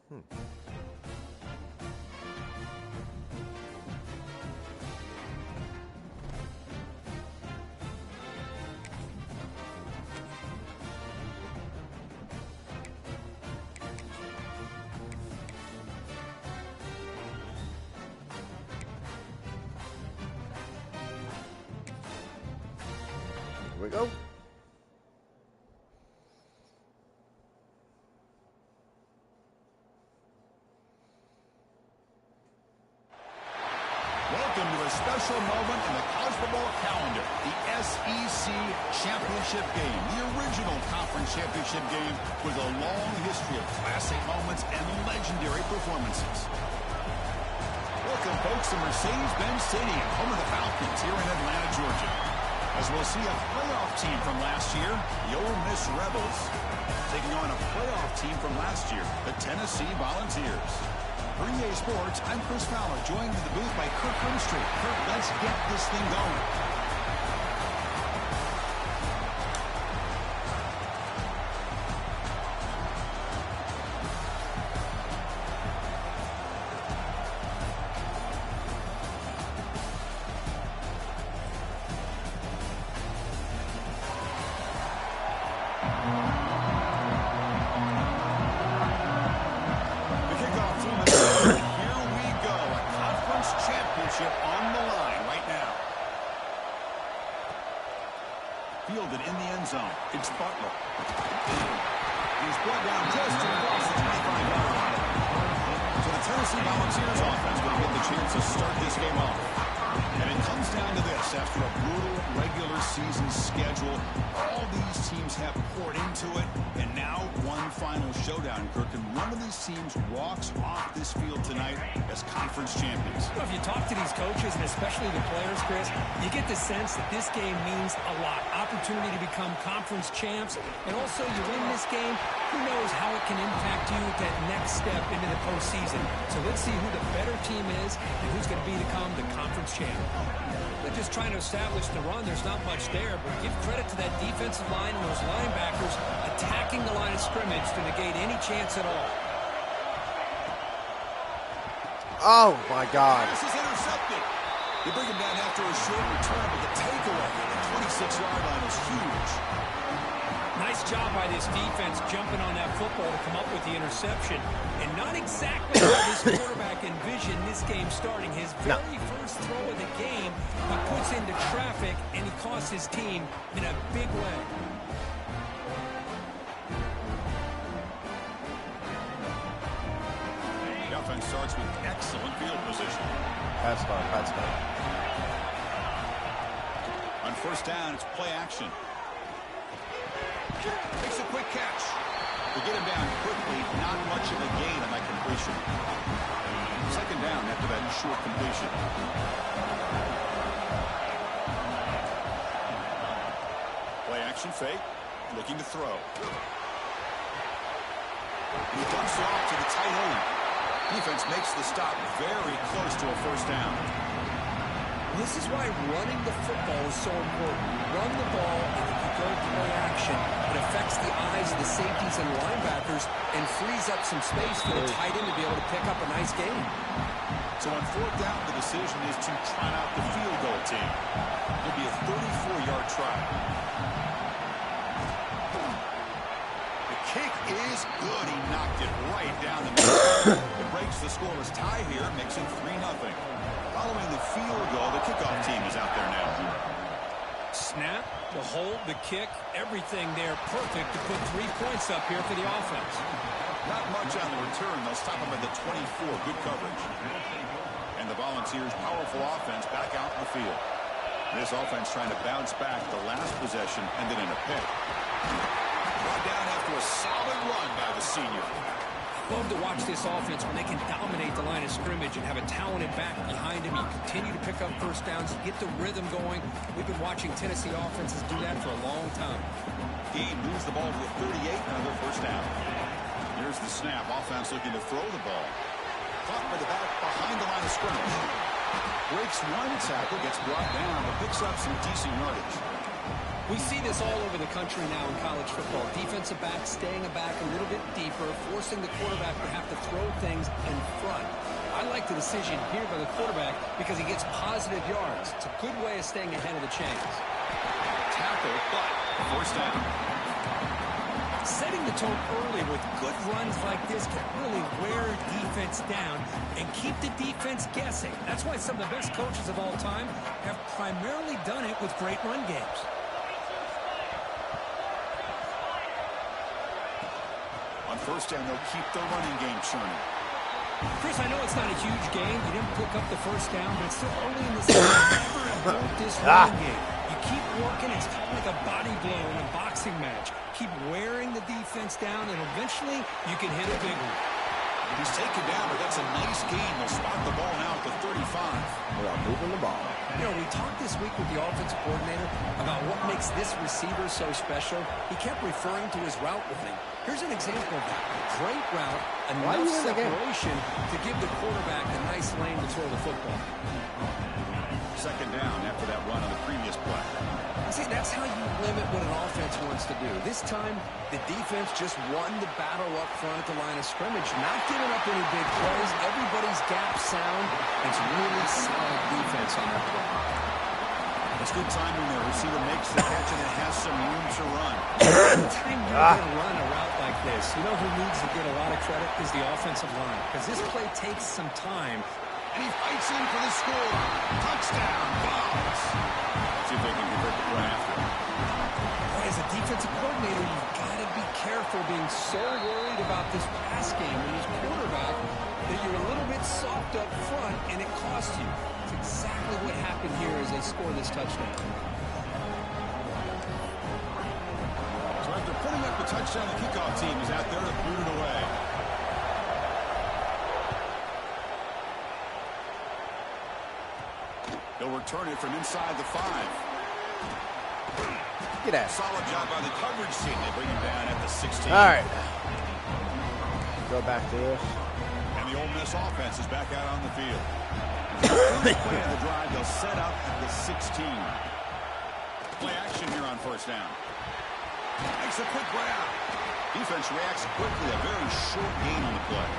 Here we go. Welcome to a special moment in the college football calendar, the SEC Championship Game, the original conference championship game with a long history of classic moments and legendary performances. Welcome, folks, to Mercedes-Benz Stadium, home of the Falcons here in Atlanta, Georgia. As we'll see a playoff team from last year, the Ole Miss Rebels, taking on a playoff team from last year, the Tennessee Volunteers. For EA Sports, I'm Chris Fowler, joined in the booth by Kirk Grimstreet. Kirk, let's get this thing going. Fielded in the end zone. It's Butler. He's brought down just across the 25-yard line. So the Tennessee Volunteers offense will get the chance to start this game off. And it comes down to this. After a brutal regular season schedule, all these teams have poured into it. And now one final showdown, Kirk. And one of these teams walks off this field tonight as conference champions. Well, if you talk to these coaches, and especially the players, Chris, you get the sense that this game means a lot. Opportunity to become conference champs. And also, you win this game, who knows how it can impact you at that next step into the postseason. So let's see who the better team is and who's going to become the conference champ. They're just trying to establish the run. There's not much there, but give credit to that defensive line and those linebackers attacking the line of scrimmage to negate any chance at all. Oh, my God. This is intercepted. They bring him down after a short return, but the takeaway at the 26-yard line is huge. Nice job by this defense jumping on that football to come up with the interception. And not exactly how this quarterback envisioned this game starting. His very first throw of the game, he puts into traffic, and he costs his team in a big way. The offense starts with excellent field position. That's fine. That's fine. On first down, it's play action. Makes a quick catch. To get him down quickly, not much of a gain on that completion. Second down after that short completion. Play action fake. Looking to throw. He dumps it off to the tight end. Defense makes the stop very close to a first down. This is why running the football is so important. You run the ball, and if you go play action, it affects the eyes of the safeties and linebackers and frees up some space for the tight end to be able to pick up a nice gain. So on fourth down, the decision is to try out the field goal team. It'll be a 34-yard try. The kick is good. He knocked it right down the middle. It breaks the scoreless tie here, makes it 3-0. Following the field goal, the kickoff team is out there now. Snap, the hold, the kick, everything there perfect to put 3 points up here for the offense. Not much on the return. They'll stop him at the 24. Good coverage. And the Volunteers' powerful offense back out in the field. This offense trying to bounce back. The last possession ended in a pick. Brought down after a solid run by the senior. Love to watch this offense when they can dominate the line of scrimmage and have a talented back behind him. You continue to pick up first downs, get the rhythm going. We've been watching Tennessee offenses do that for a long time. He moves the ball to the 38, another first down. Here's the snap. Offense looking to throw the ball. Caught by the back behind the line of scrimmage. Breaks one tackle, gets brought down, but picks up some decent yardage. We see this all over the country now in college football. Defensive backs staying back a little bit deeper, forcing the quarterback to have to throw things in front. I like the decision here by the quarterback because he gets positive yards. It's a good way of staying ahead of the chains. Tackle, but first down. Setting the tone early with good runs like this can really wear defense down and keep the defense guessing. That's why some of the best coaches of all time have primarily done it with great run games. On first down, they'll keep the running game churning. Chris, I know it's not a huge game. You didn't pick up the first down, but it's still early in this game. Never abort this running game. You keep working. It's kind of like a body blow in a boxing match. Keep wearing the defense down, and eventually you can hit a big one. He's taken down, but that's a nice gain. They'll spot the ball now at the 35. Without moving the ball. You know, we talked this week with the offensive coordinator about what makes this receiver so special. He kept referring to his route running. Here's an example of that. A great route, enough separation to give the quarterback a nice lane to throw the football. Second down after that run on the previous play. See, that's how you limit what an offense wants to do. This time, the defense just won the battle up front at the line of scrimmage, not giving up any big plays. Everybody's gap sound. It's really solid defense on that play. It's good timing there. Receiver makes the catch and it has some room to run. Anytime you're going to run a route like this, you know who needs to get a lot of credit is the offensive line, because this play takes some time. And he fights in for the score. Touchdown, Bombs. See if they can convert the run after. Boy, as a defensive coordinator, you've got to be careful being so worried about this pass game and this quarterback that you're a little bit soft up front and it costs you. It's exactly what happened here as they score this touchdown. So after putting up the touchdown, the kickoff team is out there to boot it away. They'll return it from inside the 5. Get out. Solid job by the coverage team. They bring him down at the 16. All right. Go back to this. And the Ole Miss offense is back out on the field. First play of the drive, they'll set up at the 16. Play action here on first down. Makes a quick grab. Defense reacts quickly. A very short gain on the play.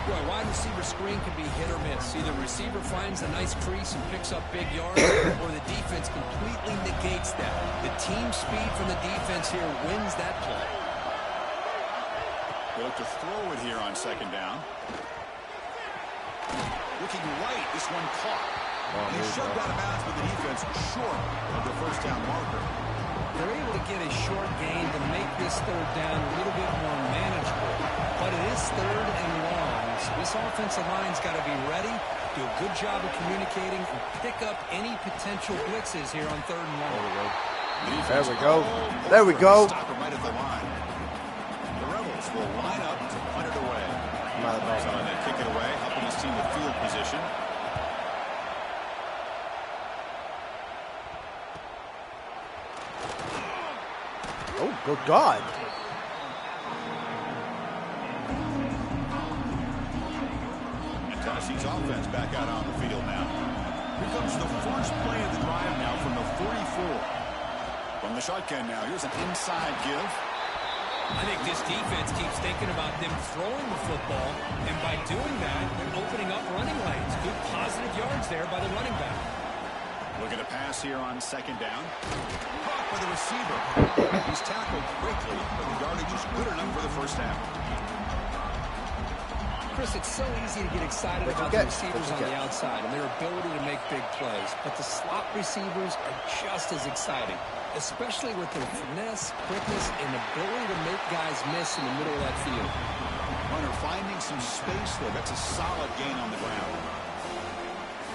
Boy, wide receiver screen can be hit or miss. Either receiver finds a nice crease and picks up big yards, or the defense completely negates that. The team speed from the defense here wins that play. They look to throw it here on second down. Looking right, this one caught. He shoved out of bounds, but the defense short of the first down marker. They're able to get a short gain to make this third down a little bit more manageable. But it is third and long. So this offensive line's got to be ready, do a good job of communicating, and pick up any potential blitzes here on third and long. There we go. There we go. Stop him right at the line. The Rebels will line up to punt it away. So they kick it away, helping his team with field position. Oh, good God. And Tennessee's offense back out on the field now. Here comes the first play of the drive now from the 44. From the shotgun now, here's an inside give. I think this defense keeps thinking about them throwing the football, and by doing that, they're opening up running lanes. Good positive yards there by the running back. Look at a pass here on second down. Caught by the receiver. He's tackled quickly, but the yardage is good enough for the first down. Chris, it's so easy to get excited about the receivers on the outside and their ability to make big plays, but the slot receivers are just as exciting, especially with their finesse, quickness, and ability to make guys miss in the middle of that field. Hunter finding some space there. That's a solid gain on the ground.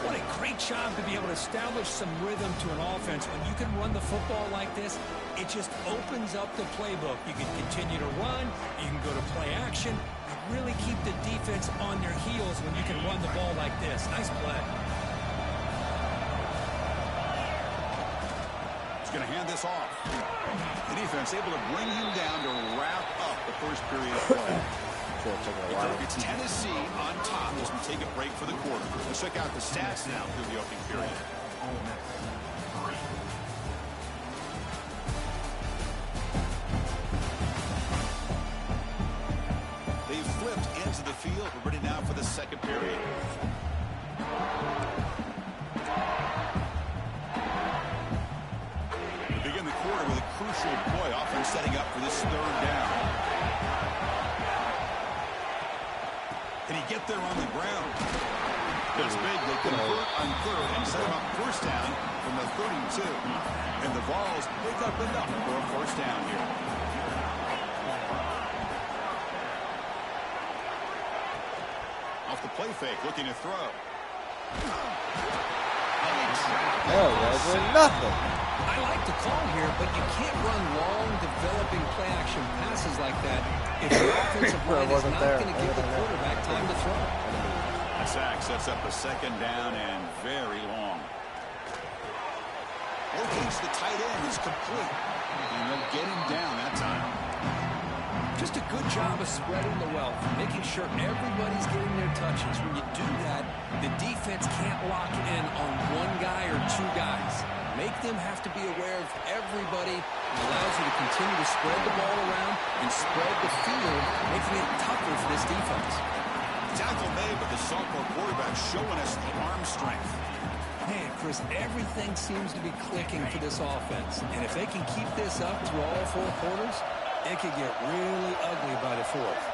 What a great job to be able to establish some rhythm to an offense. When you can run the football like this, it just opens up the playbook. You can continue to run. You can go to play action. You really keep the defense on their heels when you can run the ball like this. Nice play. He's going to hand this off. The defense able to bring him down to wrap up the first period of play. It's Tennessee on top as we take a break for the quarter. Let's check out the stats now through the opening period. field. We're ready now for the second period. We begin the quarter with a crucial play, often setting up for this third down. Can he get there on the ground? It's big. They convert on third and set him up first down from the 32. And the Vols pick up enough for a first down here. Off the play fake, looking to throw. There wasn't nothing. I like the call here, but you can't run long, developing play-action passes like that if the offensive line is not going to give the quarterback time to throw. A sack sets up a second down and very long. Wilkins, the tight end, is complete. And they'll get him down that time. Just a good job of spreading the wealth, making sure everybody's getting their touches. When you do that, the defense can't lock in on one guy or two guys. Make them have to be aware of everybody. It allows you to continue to spread the ball around and spread the field, making it tougher for this defense. Tackle made, but the sophomore quarterback showing us the arm strength. Man, Chris, everything seems to be clicking for this offense. And if they can keep this up through all four quarters, it could get really ugly by the fourth.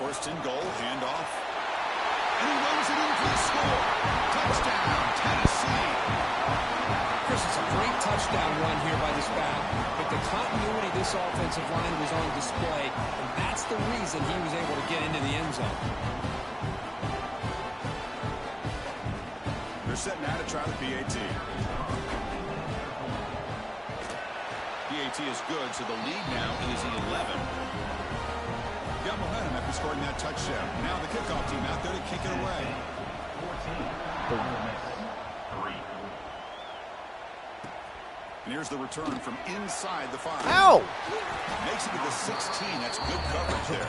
First and goal, handoff. And he runs it in for the score. Touchdown, Tennessee. Chris, it's a great touchdown run here by this back, but the continuity of this offensive line was on display, and that's the reason he was able to get into the end zone. They're setting out to try the PAT. PAT is good, so the lead now is 11. Got momentum after scoring that touchdown. Now the kickoff team out there to kick it away. 14. And here's the return from inside the 5. Ow! Makes it to the 16. That's good coverage there.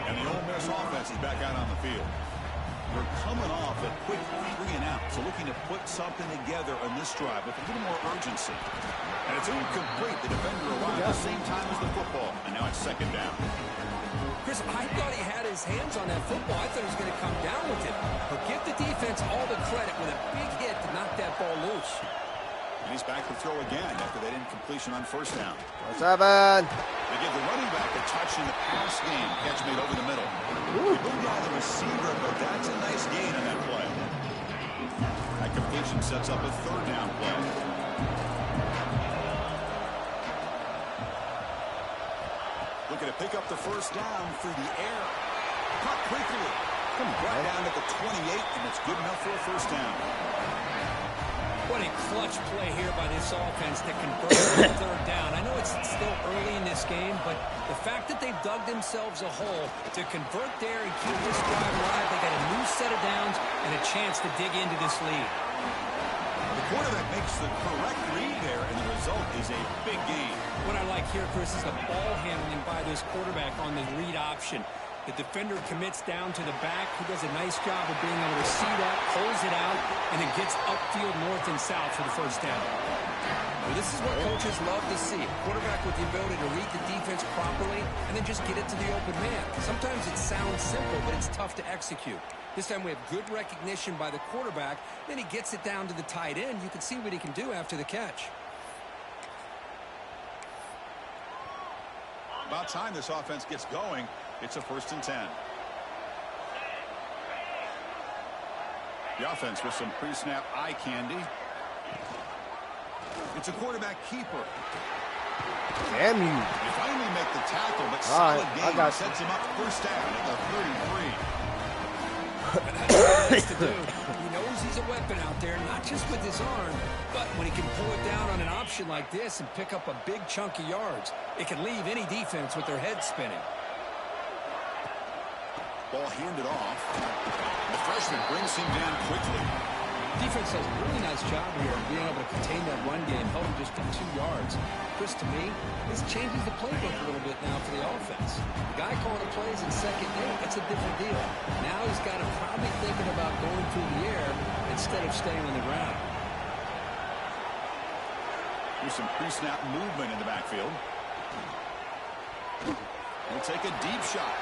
And the Ole Miss offense is back out on the field. They're coming off a quick 3 and out, so looking to put something together on this drive with a little more urgency. And it's incomplete. The defender arrived at the same time as the football, and now it's second down. Chris, I thought he had his hands on that football. I thought he was going to come down with it. But give the defense all the credit with a big hit to knock that ball loose. And he's back to throw again after that incompletion on first down. What's happening? They give the running back a touch in the pass game. Catch made over the middle. He moved on the receiver, but that's a nice gain on that play. That completion sets up a third down play. Looking to pick up the first down through the air. Caught quickly. Right down at the 28, and it's good enough for a first down. What a clutch play here by this offense to convert the third down. I know it's still early in this game, but the fact that they've dug themselves a hole to convert there and keep this drive alive, they got a new set of downs and a chance to dig into this lead. The quarterback makes the correct read there, and the result is a big gain. What I like here, Chris, is the ball handling by this quarterback on the read option. The defender commits down to the back. He does a nice job of being able to see that, pulls it out, and then gets upfield north and south for the first down. Well, this is what coaches love to see. A quarterback with the ability to read the defense properly and then just get it to the open man. Sometimes it sounds simple, but it's tough to execute. This time we have good recognition by the quarterback. Then he gets it down to the tight end. You can see what he can do after the catch. About time this offense gets going. It's a 1st and 10. The offense with some pre-snap eye candy. It's a quarterback keeper. Damn you. They finally make the tackle, but All solid right, game sets him up first down at the 33. And that's what he has to do. He knows he's a weapon out there, not just with his arm, but when he can pull it down on an option like this and pick up a big chunk of yards, it can leave any defense with their head spinning. Ball handed off. The freshman brings him down quickly. Defense does a really nice job here of being able to contain that run game, held him just to 2 yards. Chris, to me, this changes the playbook a little bit now for the offense. The guy calling the plays in second, that's a different deal. Now he's got him probably thinking about going through the air instead of staying on the ground. Here's some pre-snap movement in the backfield. He'll take a deep shot.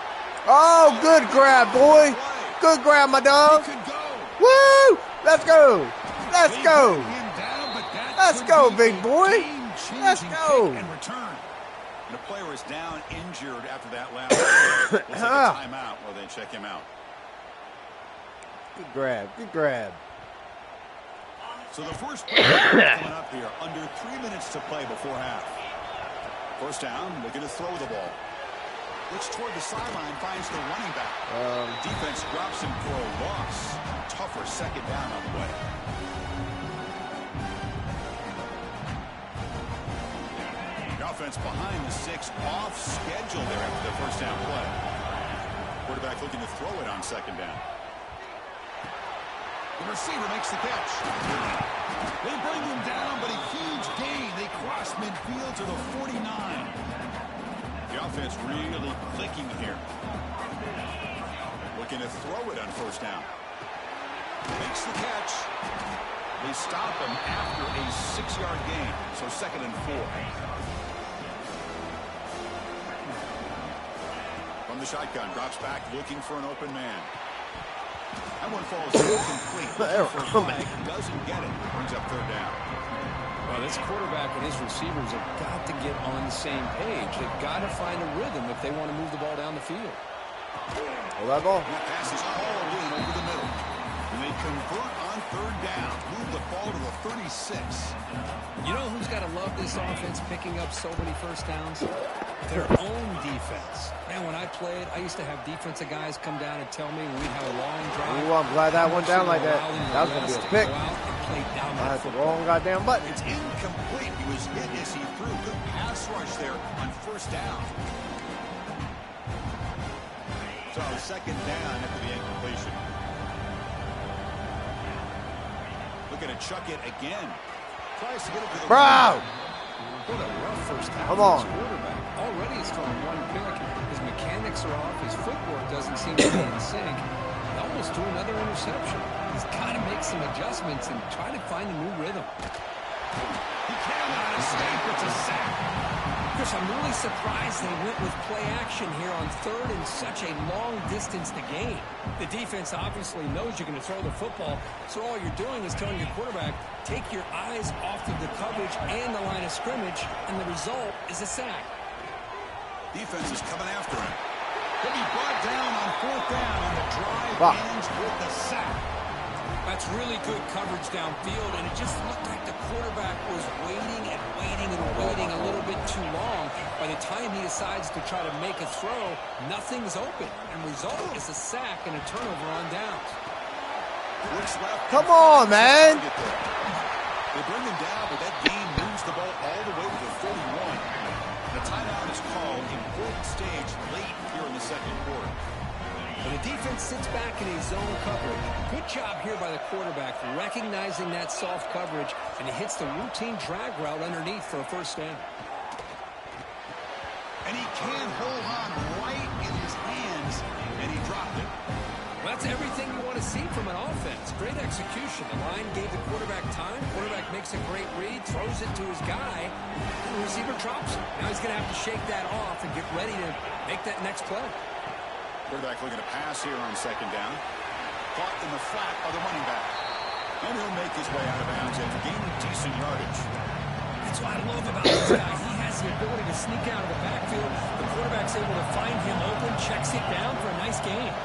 Oh, good grab, boy. Good grab, my dog. He could go. Woo! Let's go. Let's They go. bring him down, but that Let's could go, be big a boy. game-changing Let's go. kick and return. And the player is down injured after that last play. We'll take a timeout while they check him out. Good grab. Good grab. So the first play coming up here, under 3 minutes to play before half. First down, looking to throw the ball. Looks toward the sideline, finds the running back. Defense drops him for a loss. Tougher second down on the way. The offense behind the 6, off schedule there after the first down play. Quarterback looking to throw it on second down. The receiver makes the catch. They bring him down, but a huge gain. They cross midfield to the 49. The offense really clicking here. Looking to throw it on first down. Makes the catch. They stop him after a 6-yard gain. So second and 4. From the shotgun, drops back, looking for an open man. That one falls incomplete. Doesn't get it. Brings up third down. Well, this quarterback and his receivers have got to get on the same page. They've got to find a rhythm if they want to move the ball down the field. Hold that ball. That pass is hauled in over the middle. And they convert on third down. Move the ball to the 36. You know who's got to love this offense picking up so many first downs? Their own defense. Man, when I played, I used to have defensive guys come down and tell me when we'd have a long drive. Ooh, I'm glad that went down like that. That was going to be a pick. I That's the wrong goddamn button. It's incomplete. He was hit as he threw. Good pass rush there on first down. So second down after the incompletion. Looking to chuck it again. Tries to get it to the Bro! What a rough first half. Come on. Quarterback already has thrown one pick. His mechanics are off. His footwork doesn't seem to be in sync. He almost threw another interception. He's got to make some adjustments and try to find a new rhythm. He cannot escape. It's a sack. Chris, I'm really surprised they went with play action here on third and such a long distance to gain. The defense obviously knows you're going to throw the football, so all you're doing is telling your quarterback, take your eyes off of the coverage and the line of scrimmage, and the result is a sack. Defense is coming after him. He'll be brought down on fourth down, and the drive ends with the sack. That's really good coverage downfield, and it just looked like the quarterback was waiting and waiting and waiting a little bit too long. By the time he decides to try to make a throw, nothing's open, and result is a sack and a turnover on downs. Come on, man. They bring him down, but that gain moves the ball all the way to the 41. The timeout is called. Important stage late here in the second quarter. And the defense sits back in a zone coverage. Good job here by the quarterback, recognizing that soft coverage, and he hits the routine drag route underneath for a first down. And he can hold on right in his hands, and he dropped it. Well, that's everything you want to see from an offense. Great execution. The line gave the quarterback time. Quarterback makes a great read, throws it to his guy, and the receiver drops it. Now he's going to have to shake that off and get ready to make that next play. Quarterback looking to pass here on second down. Caught in the flat by the running back. And he'll make his way out of bounds after gaining decent yardage. That's what I love about this guy. He has the ability to sneak out of the backfield. The quarterback's able to find him open, checks it down for a nice gain.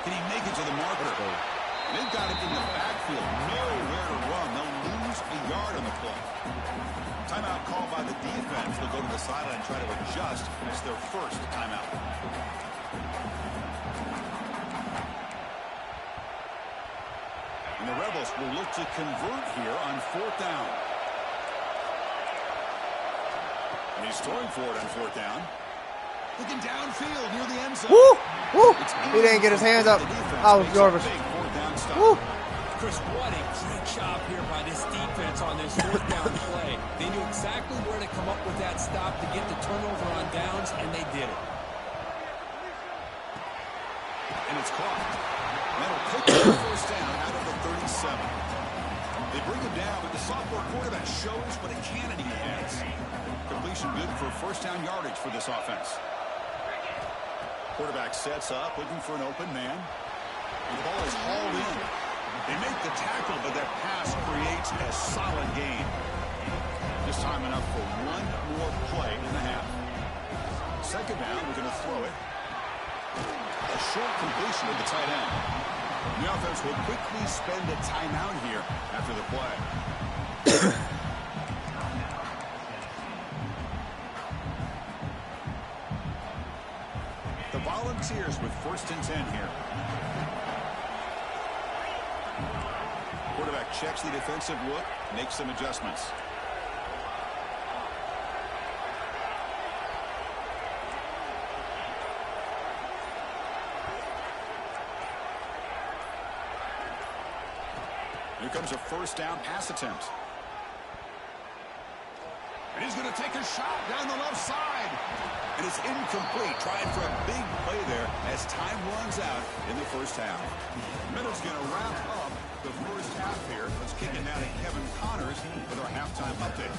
Can he make it to the marker? They've got it in the backfield. Nowhere to run. They'll lose a yard on the play. Timeout called by the defense. They'll go to the sideline and try to adjust. It's their first timeout. And the Rebels will look to convert here on fourth down. And he's throwing for it on fourth down. Looking downfield near the end zone. Woo! Woo! He didn't get his hands up. I was nervous. Woo! Chris, what a great job here by this defense on this fourth down play. They knew exactly where to come up with that stop to get the turnover on downs, and they did it. And it's caught. That'll pick up the first down out of the 37. The They bring him down, but the sophomore quarterback shows what a cannon he has. Completion good for first down yardage for this offense. Quarterback sets up, looking for an open man. And the ball is hauled in. They make the tackle, but that pass creates a solid gain. This time enough for one more play in the half. Second down, we're going to throw it. A short completion to the tight end. The offense will quickly spend a timeout here after the play. The Volunteers with 1st and 10 here. Quarterback checks the defensive look, makes some adjustments. Here comes a first down pass attempt. And he's going to take a shot down the left side. And it's incomplete, trying for a big play there as time runs out in the first half. Minutes going to wrap up the first half here. Let's kick it now to Kevin Connors with our halftime update.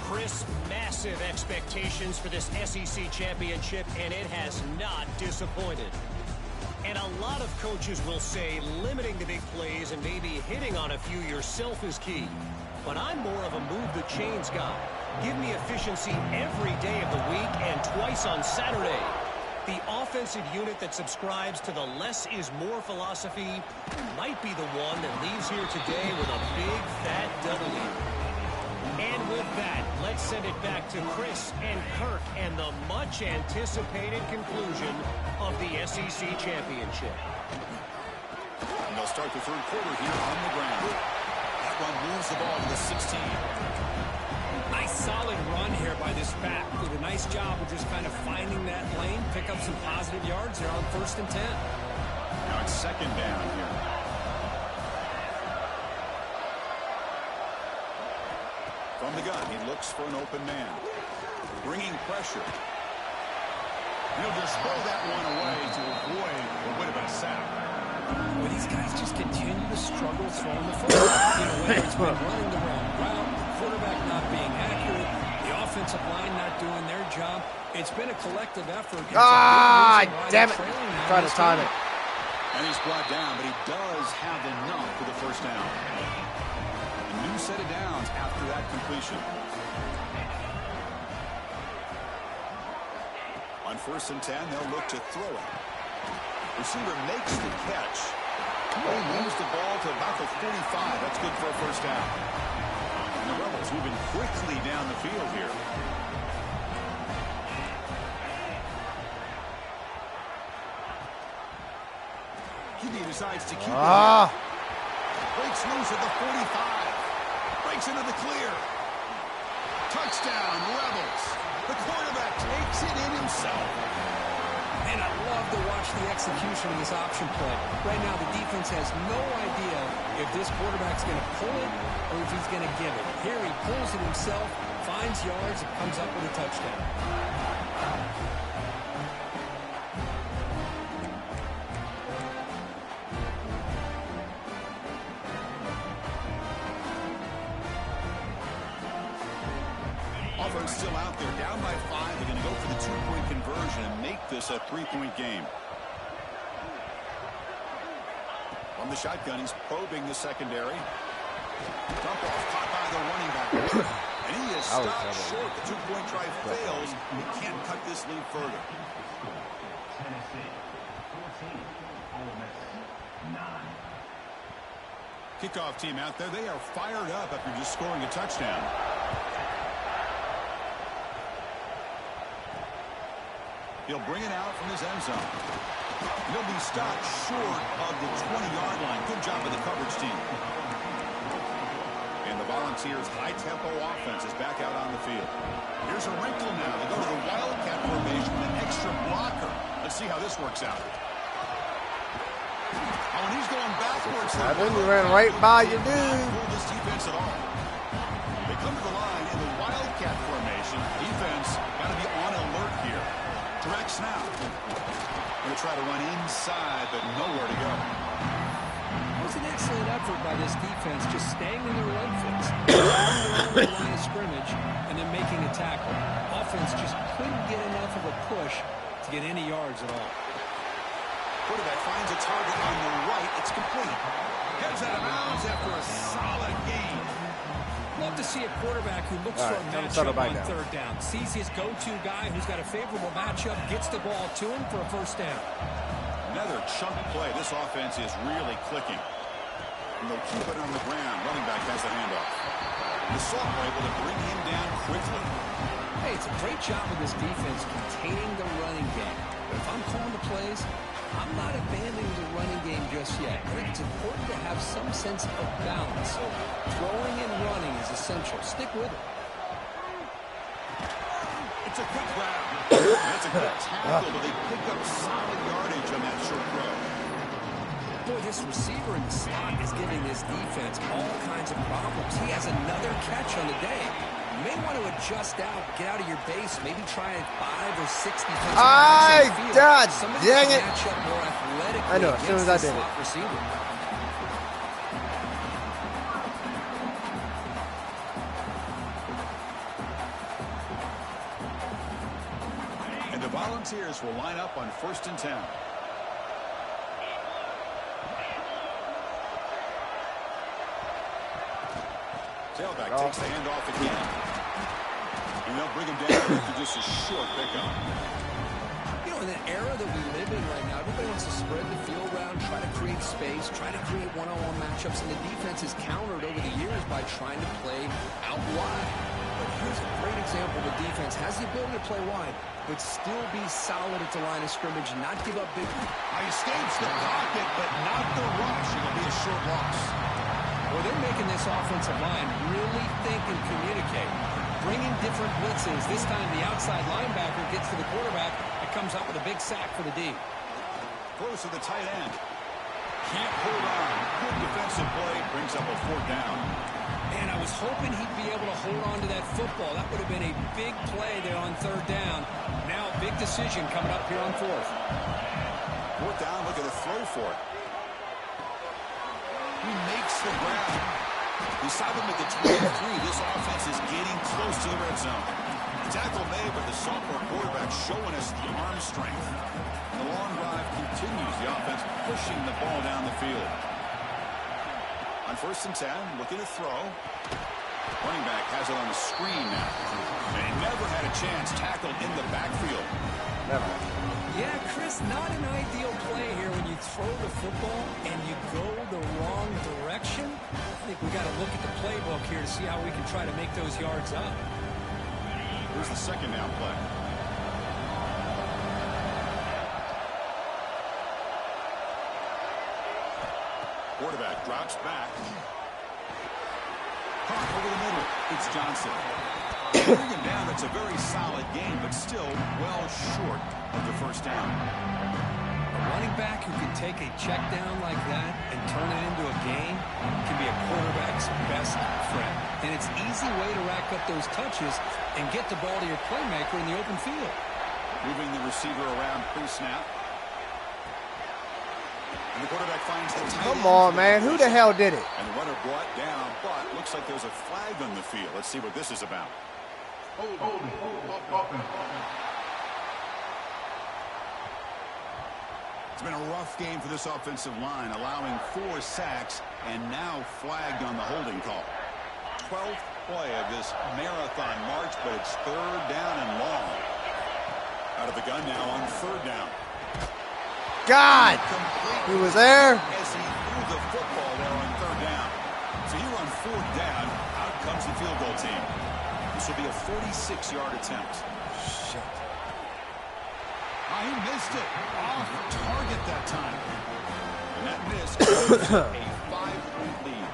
Chris, massive expectations for this SEC championship, and it has not disappointed. And a lot of coaches will say limiting the big plays and maybe hitting on a few yourself is key. But I'm more of a move the chains guy. Give me efficiency every day of the week and twice on Saturday. The offensive unit that subscribes to the less is more philosophy might be the one that leaves here today with a big fat W. And with that, let's send it back to Chris and Kirk and the much anticipated conclusion of the SEC championship. And they'll start the third quarter here on the ground. That run moves the ball to the 16. Nice solid run here by this back. Did a nice job of just kind of finding that lane, pick up some positive yards there on 1st and 10. Now it's second down here. From the gun, he looks for an open man. Bringing pressure. He'll just throw that one away to avoid what would have been a sack. Well, these guys just continue to struggle throwing the football. Whether it's been running the wrong route, the quarterback not being accurate, the offensive line not doing their job. It's been a collective effort. Damn it. Try to time it. And he's brought down, but he does have enough for the first down. A new set of downs after that completion. On 1st and 10, they'll look to throw it. Receiver makes the catch. He moves the ball to about the 45. That's good for a first down. And the Rebels moving quickly down the field here. QB decides to keep it. Breaks loose at the 45. Breaks into the clear. Touchdown, Rebels. The quarterback takes it in himself. And I love to watch the execution of this option play. Right now, the defense has no idea if this quarterback's going to pull it or if he's going to give it. Here he pulls it himself, finds yards, and comes up with a touchdown. Offense still out there, down by 5. They're going to go for the 2-point conversion and make this a 3-point game. On the shotgun, he's probing the secondary. Dump off caught by the running back. And he is stopped short. The 2-point try fails. He can't cut this lead further. Kickoff team out there. They are fired up after just scoring a touchdown. He'll bring it out from his end zone. He'll be stopped short of the 20-yard line. Good job of the coverage team. And the Volunteers' high-tempo offense is back out on the field. Here's a wrinkle now. They go to the Wildcat formation with an extra blocker. Let's see how this works out. Oh, and he's going backwards. You ran right by your dude. This defense at all. They come to the line in the Wildcat formation. Defense got to be on alert here. Direct snap. Going to try to run inside, but nowhere to go. was an excellent effort by this defense, just staying in their right foots, on the line of scrimmage, and then making a tackle. Offense just couldn't get enough of a push to get any yards at all. Quarterback finds a target on the right. It's complete. Heads out of bounds after a solid gain. Love to see a quarterback who looks for a matchup on third down. Sees his go-to guy who's got a favorable matchup, gets the ball to him for a first down. Another chunk play. This offense is really clicking. And they'll keep it on the ground. Running back has the handoff. The Saints are able to bring him down quickly. Hey, it's a great job of this defense containing the running game. But if I'm calling the plays, I'm not abandoning the running game just yet. I think it's important to have some sense of balance. So throwing and running is essential. Stick with it. It's a quick grab. That's a good tackle, but they pick up solid yardage on that short throw. Boy, this receiver in the slot is giving this defense all kinds of problems. He has another catch on the day. You may want to adjust out, get out of your base, maybe try 5 or 6 defensive God dang it. Match up more athletically. I know, as soon as I did it. Receiver. And the Volunteers will line up on 1st and 10. Tailback takes the handoff again. And they'll bring him down after just a short pickup. You know, in an era that we live in right now, everybody wants to spread the field around, try to create space, try to create one-on-one matchups, and the defense is countered over the years by trying to play out wide. But here's a great example. The defense has the ability to play wide, but still be solid at the line of scrimmage and not give up big. He escapes the pocket, but not the rush. It'll be a short loss. Well, they're making this offensive line really think and communicate. Bringing different blitzes. This time the outside linebacker gets to the quarterback and comes up with a big sack for the D. Close to the tight end. Can't hold on. Good defensive play. Brings up a 4th down. Man, I was hoping he'd be able to hold on to that football. That would have been a big play there on 3rd down. Now a big decision coming up here on 4th. 4th down. Look at the throw for it. He makes the grab. Beside him at the 23, this offense is getting close to the red zone. The tackle made, but the sophomore quarterback showing us the arm strength. The long drive continues. The offense pushing the ball down the field. On 1st and 10, looking to throw. Running back has it on the screen now. And he never had a chance. Tackled in the backfield. Never. Yeah, Chris, not an ideal play here when you throw the football and you go the wrong direction. I think we got to look at the playbook here to see how we can try to make those yards up. Here's the 2nd down play. Quarterback drops back. Caught over the middle. It's Johnson. Bring him down. It's a very solid game, but still well short of the 1st down. A running back who can take a check down like that and turn it into a gain can be a quarterback's best friend. And it's an easy way to rack up those touches and get the ball to your playmaker in the open field. Moving the receiver around pre-snap. And the quarterback finds the tight end. Come on, man. Who the hell did it? And the runner brought down, but looks like there's a flag on the field. Let's see what this is about. It's been a rough game for this offensive line, allowing 4 sacks and now flagged on the holding call. 12th play of this marathon march, but it's 3rd down and long. Out of the gun now on 3rd down. God! He was there. As he threw the football there on 3rd down. So here on 4th down, out comes the field goal team. This will be a 46-yard attempt. Shit. Oh, he missed it. Off target that time. And that miss gives a 5-point lead.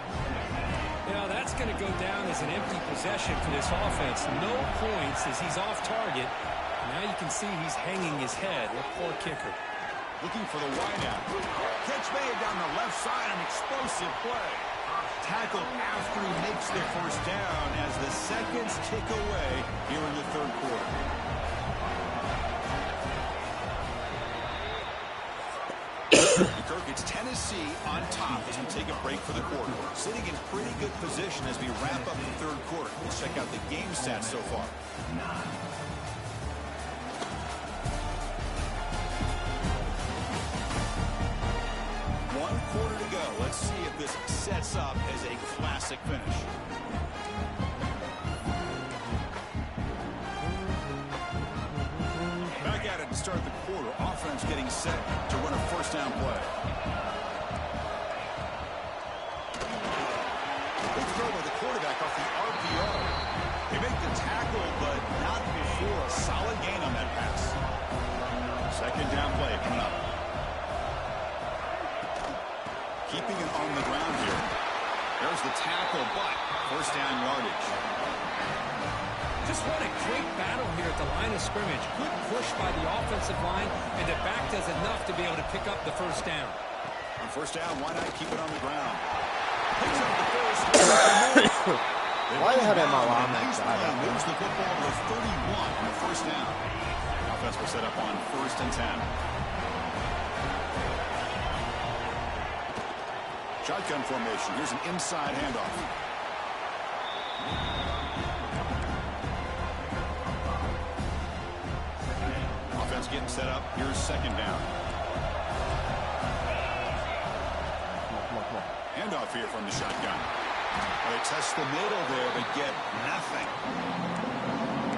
You know, that's going to go down as an empty possession for this offense. No points as he's off target. Now you can see he's hanging his head. What poor kicker. Looking for the wideout. Catch made down the left side. An explosive play. Tackled after he makes the 1st down as the seconds tick away here in the 3rd quarter. Kirk It's Tennessee on top as we take a break for the quarter. Sitting in pretty good position as we wrap up the third quarter. Let's check out the game stats so far. 1 quarter to go. Let's see if this sets up as a classic finish. Back at it to start the quarter. Offense getting set to run a first down play. Big throw by the quarterback off the RPO. They make the tackle, but not before a solid gain on that pass. Second down play coming up. Keeping it on the ground here. There's the tackle, but first down yardage. Just what a great battle here at the line of scrimmage. Good push by the offensive line, and the back does enough to be able to pick up the first down. On first down, why not keep it on the ground? Picks up the first. Why the hell am I on that side? Moves the football to 31 on the first down. Offense will set up on 1st and 10. Shotgun formation. Here's an inside handoff. Offense getting set up. Here's second down. Handoff here from the shotgun. They test the middle there, but get nothing.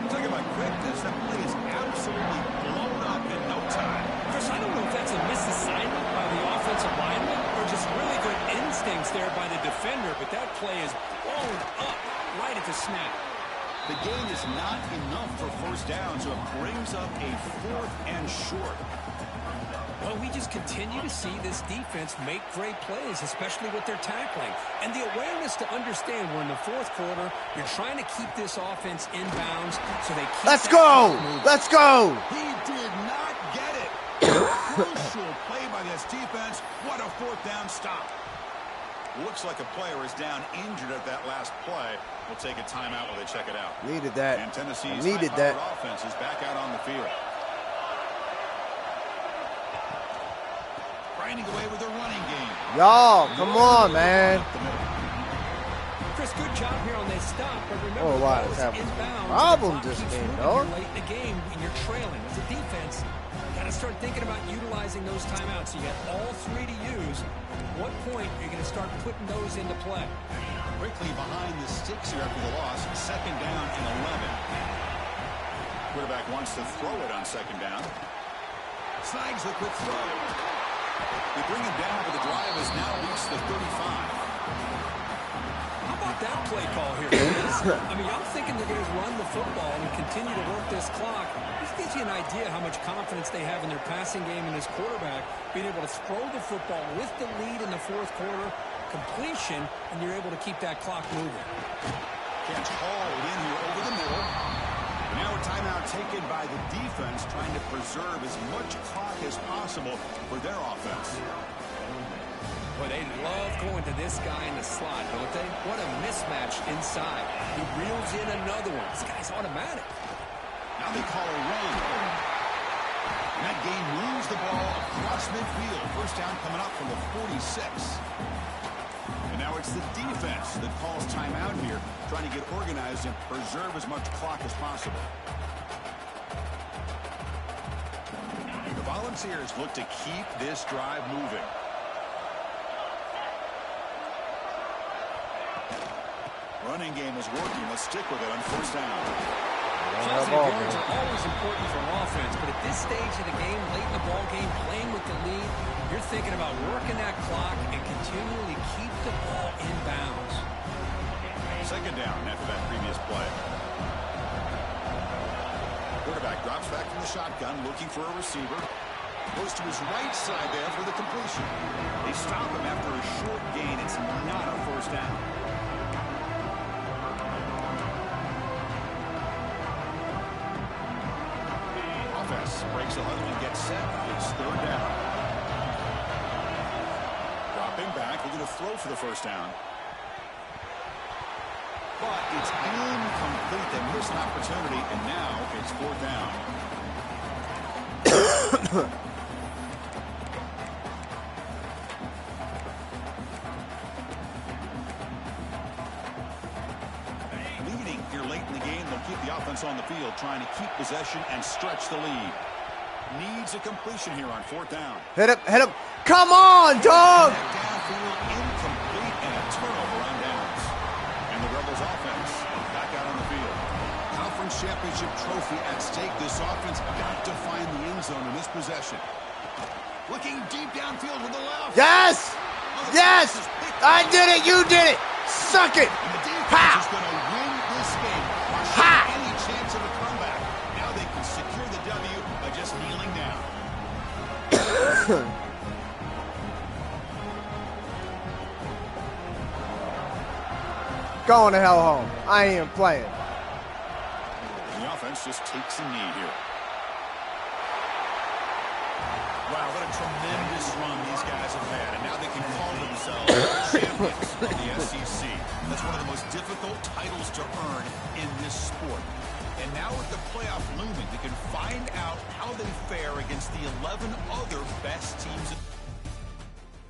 Talk about quickness. That play is absolutely blown up in no time. Chris, I don't know if that's a misassignment by the offensive lineman or just really good instincts there by the defender, but that play is blown up right at the snap. The gain is not enough for first down, so it brings up a 4th and short. Well, we just continue to see this defense make great plays, especially with their tackling. And the awareness to understand we're in the 4th quarter, you're trying to keep this offense in bounds so they keep... Let's go! Let's go! He did not get it. Crucial play by this defense. What a 4th down stop. Looks like a player is down injured at that last play. We'll take a timeout while they check it out. Needed that. And Tennessee's Needed that. offense is back out on the field. Grinding away with their running game. Y'all, come on, man. Chris, good job here on this stop, but remember, Oh, wow, the it's ball is having inbounds. problems The this clock keeps game, moving dog. here late in the game when you're trailing. As a defense, got to start thinking about utilizing those timeouts. You got all 3 to use. At what point are you going to start putting those into play? Quickly behind the sticks here after the loss. Second down and 11. Quarterback wants to throw it on second down. Snags the quick throw. They bring him down, but the drive has now reached the 35. How about that play call here, guys? I mean, I'm thinking they're going to run the football and continue to work this clock. This gives you an idea how much confidence they have in their passing game and this quarterback being able to throw the football with the lead in the 4th quarter, completion, and you're able to keep that clock moving. Catch hauled in here over the middle. Now a timeout taken by the defense, trying to preserve as much clock as possible for their offense. Boy, they love going to this guy in the slot, don't they? What a mismatch inside. He reels in another one. This guy's automatic. Now they call a run. And that game moves the ball across midfield. First down coming up from the 46. And now it's the defense that calls timeout here, trying to get organized and preserve as much clock as possible. The Volunteers look to keep this drive moving. Running game is working. Let's stick with it on first down. Positive yards are always important for an offense, but at this stage of the game, late in the ball game, playing with the lead, you're thinking about working that clock and continually keep the ball in bounds. Second down after that previous play. Quarterback drops back from the shotgun, looking for a receiver. Goes to his right side there for the completion. They stop him after a short gain. It's not a first down. Offense breaks a huddle and gets set. It's third down. Dropping back, looking to throw for the first down. But it's incomplete. They missed an opportunity, and now it's fourth down. late in the game, they'll keep the offense on the field, trying to keep possession and stretch the lead. Needs a completion here on 4th down. Hit him, hit him. Come on, dog! Downfield, incomplete, and a turnover on downs. And the Rebels offense back out on the field. Conference championship trophy at stake. This offense got to find the end zone in this possession. Looking deep downfield to the left. Yes! Yes! I did it! You did it! Suck it! And the defense Ha! is going to win this game. Ha! Any chance of a comeback. Now they can secure the W by just kneeling down. Going to hell home. I ain't even playing. The offense just takes a knee here. Wow, what a tremendous run these guys have had. And now they can call themselves champions of the SEC. That's one of the most difficult titles to earn in this sport. And now with the playoff looming, they can find out how they fare against the 11 other best teams.